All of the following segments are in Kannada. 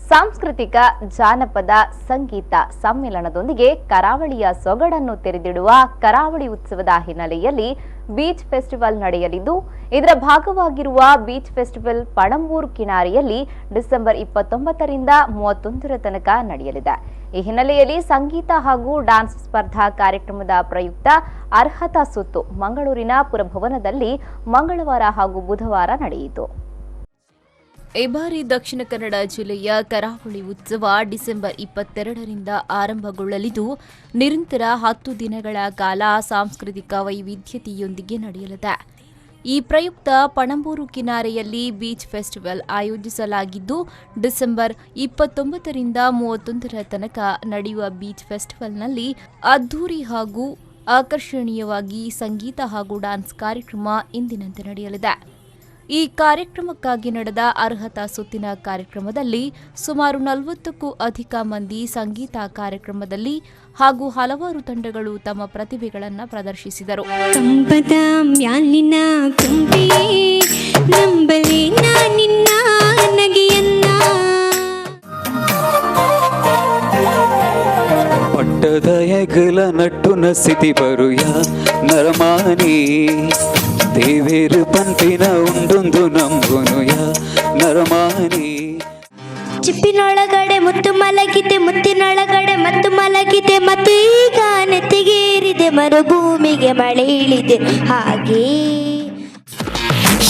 ಸಾಂಸ್ಕೃತಿಕ ಜಾನಪದ ಸಂಗೀತ ಸಮ್ಮೇಳನದೊಂದಿಗೆ ಕರಾವಳಿಯ ಸೊಗಡನ್ನು ತೆರೆದಿಡುವ ಕರಾವಳಿ ಉತ್ಸವದ ಹಿನ್ನೆಲೆಯಲ್ಲಿ ಬೀಚ್ ಫೆಸ್ಟಿವಲ್ ನಡೆಯಲಿದ್ದು, ಇದರ ಭಾಗವಾಗಿರುವ ಬೀಚ್ ಫೆಸ್ಟಿವಲ್ ಪಣಂಬೂರು ಕಿನಾರೆಯಲ್ಲಿ ಡಿಸೆಂಬರ್ 29ರಿಂದ 31ರ ತನಕ ನಡೆಯಲಿದೆ. ಈ ಹಿನ್ನೆಲೆಯಲ್ಲಿ ಸಂಗೀತ ಹಾಗೂ ಡ್ಯಾನ್ಸ್ ಸ್ಪರ್ಧಾ ಕಾರ್ಯಕ್ರಮದ ಪ್ರಯುಕ್ತ ಅರ್ಹತಾ ಸುತ್ತು ಮಂಗಳೂರಿನ ಪುರಭವನದಲ್ಲಿ ಮಂಗಳವಾರ ಹಾಗೂ ಬುಧವಾರ ನಡೆಯಿತು. ಈ ಬಾರಿ ದಕ್ಷಿಣ ಕನ್ನಡ ಜಿಲ್ಲೆಯ ಕರಾವಳಿ ಉತ್ಸವ ಡಿಸೆಂಬರ್ 22ರಿಂದ ಆರಂಭಗೊಳ್ಳಲಿದ್ದು, ನಿರಂತರ 10 ದಿನಗಳ ಕಾಲ ಸಾಂಸ್ಕೃತಿಕ ವೈವಿಧ್ಯತೆಯೊಂದಿಗೆ ನಡೆಯಲಿದೆ. ಈ ಪ್ರಯುಕ್ತ ಪಣಂಬೂರು ಕಿನಾರೆಯಲ್ಲಿ ಬೀಚ್ ಫೆಸ್ಟಿವಲ್ ಆಯೋಜಿಸಲಾಗಿದ್ದು, ಡಿಸೆಂಬರ್ 29ರಿಂದ 31ರ ತನಕ ನಡೆಯುವ ಬೀಚ್ ಫೆಸ್ಟಿವಲ್ನಲ್ಲಿ ಅದ್ದೂರಿ ಹಾಗೂ ಆಕರ್ಷಣೀಯವಾಗಿ ಸಂಗೀತ ಹಾಗೂ ಡ್ಯಾನ್ಸ್ ಕಾರ್ಯಕ್ರಮ ಇಂದಿನಂತೆ ನಡೆಯಲಿದೆ. ಈ ಕಾರ್ಯಕ್ರಮಕ್ಕಾಗಿ ನಡೆದ ಅರ್ಹತಾ ಸುತ್ತಿನ ಕಾರ್ಯಕ್ರಮದಲ್ಲಿ ಸುಮಾರು 40ಕ್ಕೂ ಅಧಿಕ ಮಂದಿ ಸಂಗೀತ ಕಾರ್ಯಕ್ರಮದಲ್ಲಿ ಹಾಗೂ ಹಲವಾರು ತಂಡಗಳು ತಮ್ಮ ಪ್ರತಿಭೆಗಳನ್ನು ಪ್ರದರ್ಶಿಸಿದರು. ಪಟ್ಟದ ಹೆಗಲ ನಟ್ಟು ನಸಿತಿ ಬರುಯ ನರಮಾನಿ ದೇವೇರು ಪಂಪಿನ ಉಂಡೊಂದು ನಂಬುನುಯ ನರಮಾನಿ. ಚಿಪ್ಪಿನೊಳಗಡೆ ಮುತ್ತು ಮಲಗಿದೆ, ಮುತ್ತಿನೊಳಗಡೆ ಮತ್ತು ಮಲಗಿದೆ, ಮತ್ತು ಈಗ ನೆತ್ತಿಗೇರಿದೆ, ಮರುಭೂಮಿಗೆ ಮಳೆ ಇಳಿದೆ. ಹಾಗೆ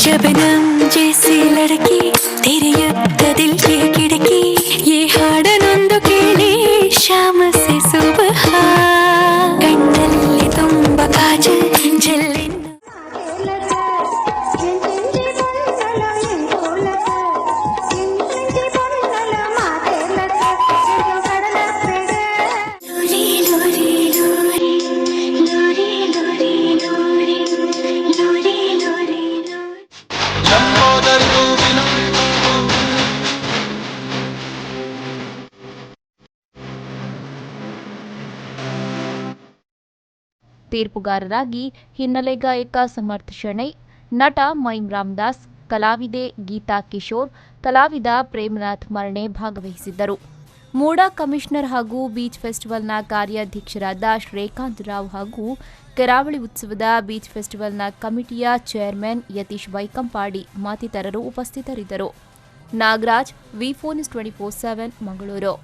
ಶಬನಂ ಜೈಸಿ ಲಡಕಿ ತೆರೆಯುತ್ತ ದಿಲ್ ಕಿ ಕಿಡಕಿ, ಈ ಹಾಡನೊಂದು ಕೇಳಿ ಶಾಮ ಸೆ ಸುಬಹ, ಕಣ್ಣಲ್ಲಿ ತುಂಬ ಕಾಜಲ್ ಜಲ್ಲೆನ್ನು ತೀರ್ಪುಗಾರರಾಗಿ ಹಿನ್ನೆಲೆ ಗಾಯಕ ಸಮರ್ಥ ಶೆಣೈ, ನಟ ಮೈಮ್ ರಾಮದಾಸ್, ಕಲಾವಿದೆ ಗೀತಾ ಕಿಶೋರ್, ಕಲಾವಿದ ಪ್ರೇಮನಾಥ್ ಮರ್ಣೆ ಭಾಗವಹಿಸಿದ್ದರು. ಮೂಡಾ ಕಮಿಷನರ್ ಹಾಗೂ ಬೀಚ್ ಫೆಸ್ಟಿವಲ್ನ ಕಾರ್ಯಾಧ್ಯಕ್ಷರಾದ ಶ್ರೀಕಾಂತ್ ರಾವ್ ಹಾಗೂ ಕರಾವಳಿ ಉತ್ಸವದ ಬೀಚ್ ಫೆಸ್ಟಿವಲ್ನ ಕಮಿಟಿಯ ಚೇರ್ಮನ್ ಯತೀಶ್ ಬೈಕಂಪಾಡಿ ಮತ್ತಿತರರು ಉಪಸ್ಥಿತರಿದ್ದರು. ನಾಗರಾಜ್, ವಿ4 ನ್ಯೂಸ್ 24/7 ಮಂಗಳೂರು.